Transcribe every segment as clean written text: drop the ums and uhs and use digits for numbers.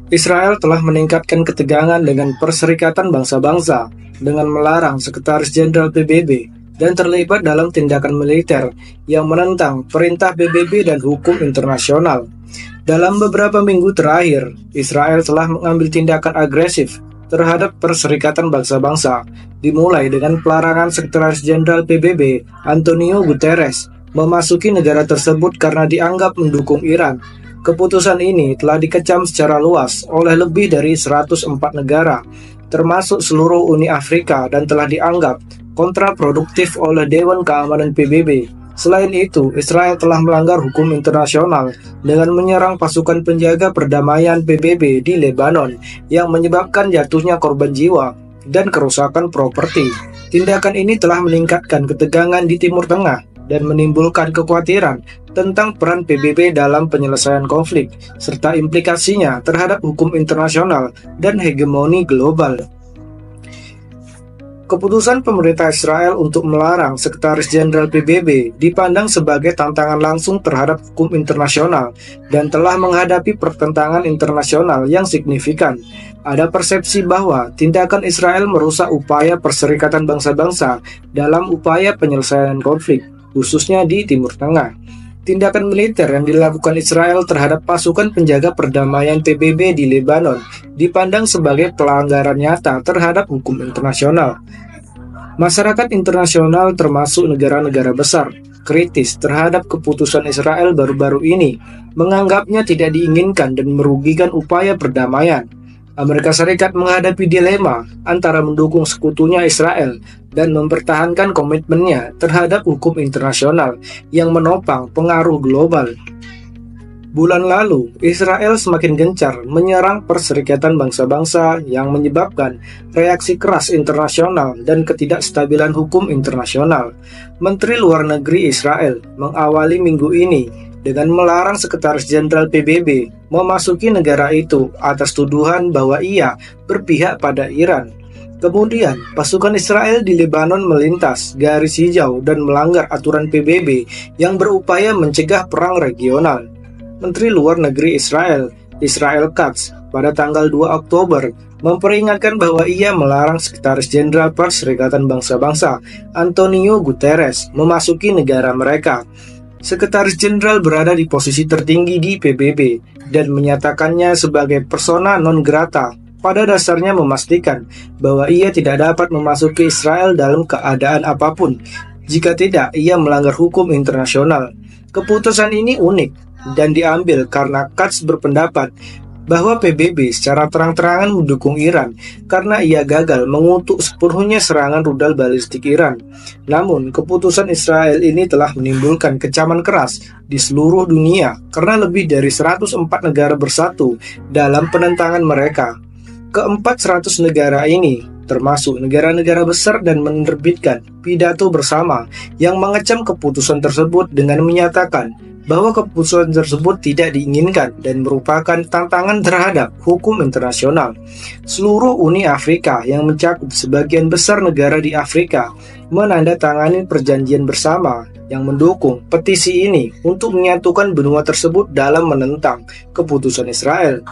Israel telah meningkatkan ketegangan dengan Perserikatan Bangsa-Bangsa dengan melarang Sekretaris Jenderal PBB dan terlibat dalam tindakan militer yang menentang perintah PBB dan hukum internasional. Dalam beberapa minggu terakhir, Israel telah mengambil tindakan agresif terhadap Perserikatan Bangsa-Bangsa, dimulai dengan pelarangan Sekretaris Jenderal PBB Antonio Guterres memasuki negara tersebut karena dianggap mendukung Iran. Keputusan ini telah dikecam secara luas oleh lebih dari 104 negara, termasuk seluruh Uni Afrika, dan telah dianggap kontraproduktif oleh Dewan Keamanan PBB. Selain itu, Israel telah melanggar hukum internasional dengan menyerang pasukan penjaga perdamaian PBB di Lebanon yang menyebabkan jatuhnya korban jiwa dan kerusakan properti. Tindakan ini telah meningkatkan ketegangan di Timur Tengah dan menimbulkan kekhawatiran tentang peran PBB dalam penyelesaian konflik, serta implikasinya terhadap hukum internasional dan hegemoni global. Keputusan pemerintah Israel untuk melarang Sekretaris Jenderal PBB dipandang sebagai tantangan langsung terhadap hukum internasional dan telah menghadapi pertentangan internasional yang signifikan. Ada persepsi bahwa tindakan Israel merusak upaya Perserikatan Bangsa-Bangsa dalam upaya penyelesaian konflik, khususnya di Timur Tengah. Tindakan militer yang dilakukan Israel terhadap pasukan penjaga perdamaian PBB di Lebanon dipandang sebagai pelanggaran nyata terhadap hukum internasional. Masyarakat internasional termasuk negara-negara besar kritis terhadap keputusan Israel baru-baru ini, menganggapnya tidak diinginkan dan merugikan upaya perdamaian. Amerika Serikat menghadapi dilema antara mendukung sekutunya Israel dan mempertahankan komitmennya terhadap hukum internasional yang menopang pengaruh global. Bulan lalu, Israel semakin gencar menyerang Perserikatan Bangsa-Bangsa yang menyebabkan reaksi keras internasional dan ketidakstabilan hukum internasional. Menteri Luar Negeri Israel mengawali minggu ini dengan melarang Sekretaris Jenderal PBB memasuki negara itu atas tuduhan bahwa ia berpihak pada Iran. Kemudian, pasukan Israel di Lebanon melintas garis hijau dan melanggar aturan PBB yang berupaya mencegah perang regional. Menteri Luar Negeri Israel, Israel Katz, pada tanggal 2 Oktober memperingatkan bahwa ia melarang Sekretaris Jenderal Perserikatan Bangsa-Bangsa Antonio Guterres memasuki negara mereka. Sekretaris Jenderal berada di posisi tertinggi di PBB dan menyatakannya sebagai persona non grata, pada dasarnya memastikan bahwa ia tidak dapat memasuki Israel dalam keadaan apapun. Jika tidak, ia melanggar hukum internasional. Keputusan ini unik dan diambil karena Katz berpendapat bahwa PBB secara terang-terangan mendukung Iran karena ia gagal mengutuk sepenuhnya serangan rudal balistik Iran. Namun, keputusan Israel ini telah menimbulkan kecaman keras di seluruh dunia karena lebih dari 104 negara bersatu dalam penentangan mereka. Keempat 100 negara ini termasuk negara-negara besar dan menerbitkan pidato bersama yang mengecam keputusan tersebut dengan menyatakan bahwa keputusan tersebut tidak diinginkan dan merupakan tantangan terhadap hukum internasional. Seluruh Uni Afrika yang mencakup sebagian besar negara di Afrika menandatangani perjanjian bersama yang mendukung petisi ini untuk menyatukan benua tersebut dalam menentang keputusan Israel.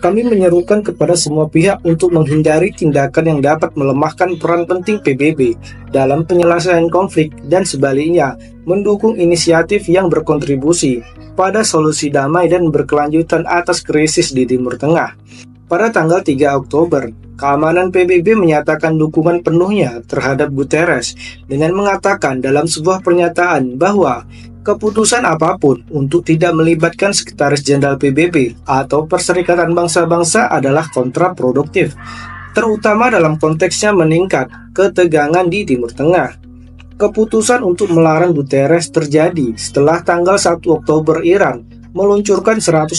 Kami menyerukan kepada semua pihak untuk menghindari tindakan yang dapat melemahkan peran penting PBB dalam penyelesaian konflik dan sebaliknya mendukung inisiatif yang berkontribusi pada solusi damai dan berkelanjutan atas krisis di Timur Tengah. Pada tanggal 3 Oktober, keamanan PBB menyatakan dukungan penuhnya terhadap Guterres dengan mengatakan dalam sebuah pernyataan bahwa keputusan apapun untuk tidak melibatkan Sekretaris Jenderal PBB atau Perserikatan Bangsa-Bangsa adalah kontraproduktif, terutama dalam konteksnya meningkat ketegangan di Timur Tengah. Keputusan untuk melarang Guterres terjadi setelah tanggal 1 Oktober Iran meluncurkan 180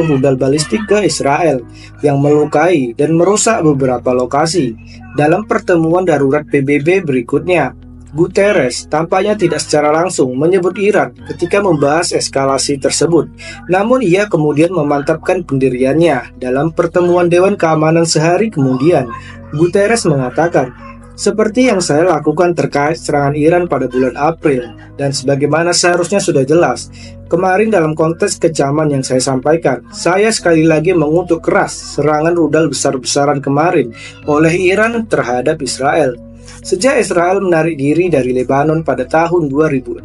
rudal balistik ke Israel yang melukai dan merusak beberapa lokasi. Dalam pertemuan darurat PBB berikutnya, Guterres tampaknya tidak secara langsung menyebut Iran ketika membahas eskalasi tersebut. Namun ia kemudian memantapkan pendiriannya dalam pertemuan Dewan Keamanan sehari kemudian. Guterres mengatakan, Seperti yang saya lakukan terkait serangan Iran pada bulan April, dan sebagaimana seharusnya sudah jelas, kemarin dalam konteks kecaman yang saya sampaikan, saya sekali lagi mengutuk keras serangan rudal besar-besaran kemarin oleh Iran terhadap Israel. Sejak Israel menarik diri dari Lebanon pada tahun 2006,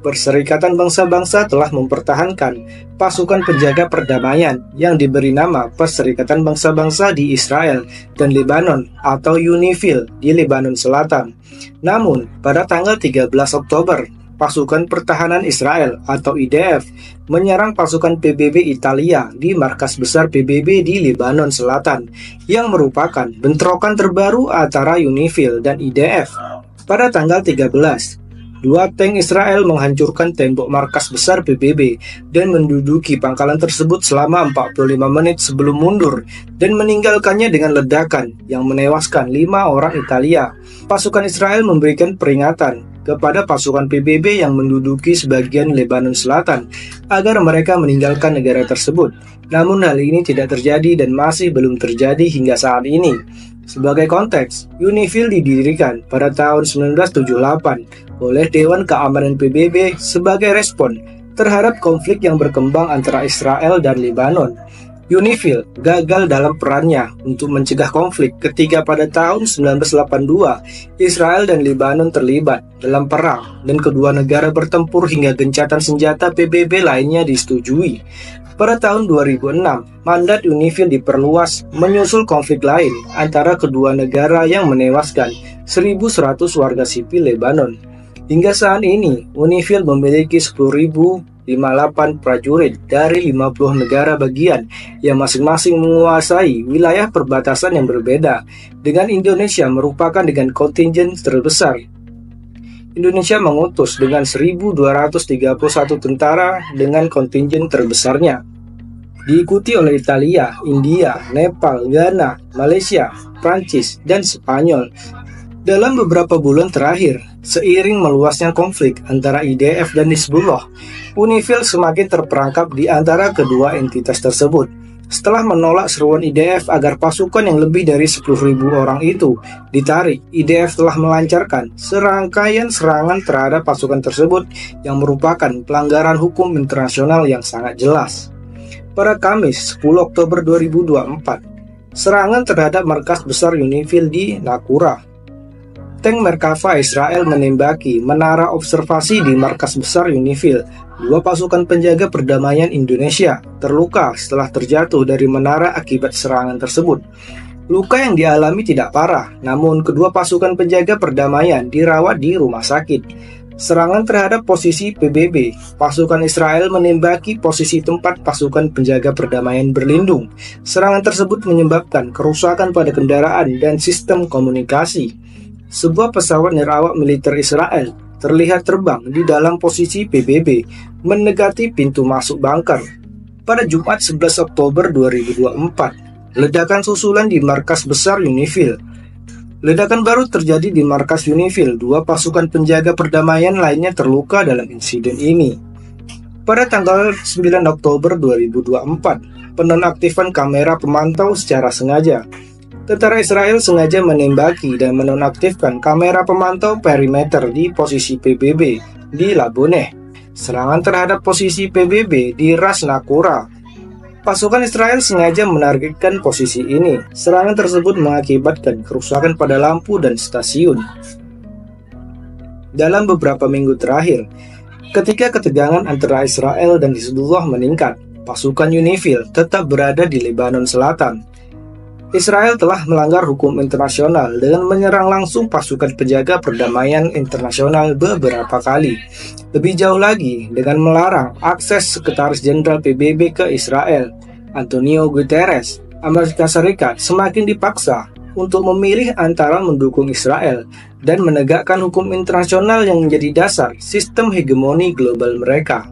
Perserikatan Bangsa-Bangsa telah mempertahankan pasukan penjaga perdamaian yang diberi nama Perserikatan Bangsa-Bangsa di Israel dan Lebanon atau UNIFIL di Lebanon Selatan. Namun, pada tanggal 13 Oktober, pasukan pertahanan Israel atau IDF menyerang pasukan PBB Italia di markas besar PBB di Lebanon Selatan, yang merupakan bentrokan terbaru antara UNIFIL dan IDF. Pada tanggal 13, dua tank Israel menghancurkan tembok markas besar PBB dan menduduki pangkalan tersebut selama 45 menit sebelum mundur dan meninggalkannya dengan ledakan yang menewaskan 5 orang Italia. Pasukan Israel memberikan peringatan kepada pasukan PBB yang menduduki sebagian Lebanon Selatan agar mereka meninggalkan negara tersebut. Namun hal ini tidak terjadi dan masih belum terjadi hingga saat ini. Sebagai konteks, UNIFIL didirikan pada tahun 1978 oleh Dewan Keamanan PBB sebagai respon terhadap konflik yang berkembang antara Israel dan Lebanon. UNIFIL gagal dalam perannya untuk mencegah konflik ketika pada tahun 1982 Israel dan Lebanon terlibat dalam perang dan kedua negara bertempur hingga gencatan senjata PBB lainnya disetujui. Pada tahun 2006, mandat UNIFIL diperluas menyusul konflik lain antara kedua negara yang menewaskan 1.100 warga sipil Lebanon. Hingga saat ini, UNIFIL memiliki 10.058 prajurit dari 50 negara bagian yang masing-masing menguasai wilayah perbatasan yang berbeda, dengan Indonesia merupakan dengan kontingen terbesar. Indonesia mengutus dengan 1.231 tentara dengan kontingen terbesarnya, diikuti oleh Italia, India, Nepal, Ghana, Malaysia, Prancis, dan Spanyol. Dalam beberapa bulan terakhir, seiring meluasnya konflik antara IDF dan Hizbullah, UNIFIL semakin terperangkap di antara kedua entitas tersebut. Setelah menolak seruan IDF agar pasukan yang lebih dari 10.000 orang itu ditarik, IDF telah melancarkan serangkaian serangan terhadap pasukan tersebut yang merupakan pelanggaran hukum internasional yang sangat jelas. Pada Kamis 10 Oktober 2024, serangan terhadap markas besar UNIFIL di Nakura. Tank Merkava Israel menembaki menara observasi di markas besar UNIFIL. Dua pasukan penjaga perdamaian Indonesia terluka setelah terjatuh dari menara akibat serangan tersebut. Luka yang dialami tidak parah, namun kedua pasukan penjaga perdamaian dirawat di rumah sakit. Serangan terhadap posisi PBB, pasukan Israel menembaki posisi tempat pasukan penjaga perdamaian berlindung. Serangan tersebut menyebabkan kerusakan pada kendaraan dan sistem komunikasi. Sebuah pesawat nirawak militer Israel terlihat terbang di dalam posisi PBB mendekati pintu masuk bunker. Pada Jumat 11 Oktober 2024, ledakan susulan di markas besar UNIFIL. Ledakan baru terjadi di markas UNIFIL. Dua pasukan penjaga perdamaian lainnya terluka dalam insiden ini. Pada tanggal 9 Oktober 2024, penonaktifan kamera pemantau secara sengaja. Tentara Israel sengaja menembaki dan menonaktifkan kamera pemantau perimeter di posisi PBB di Laboneh. Serangan terhadap posisi PBB di Ras Nakura. Pasukan Israel sengaja menargetkan posisi ini. Serangan tersebut mengakibatkan kerusakan pada lampu dan stasiun. Dalam beberapa minggu terakhir, ketika ketegangan antara Israel dan Hizbullah meningkat, pasukan UNIFIL tetap berada di Lebanon Selatan. Israel telah melanggar hukum internasional dengan menyerang langsung pasukan penjaga perdamaian internasional beberapa kali. Lebih jauh lagi, dengan melarang akses Sekretaris Jenderal PBB ke Israel, Antonio Guterres, Amerika Serikat semakin dipaksa untuk memilih antara mendukung Israel dan menegakkan hukum internasional yang menjadi dasar sistem hegemoni global mereka.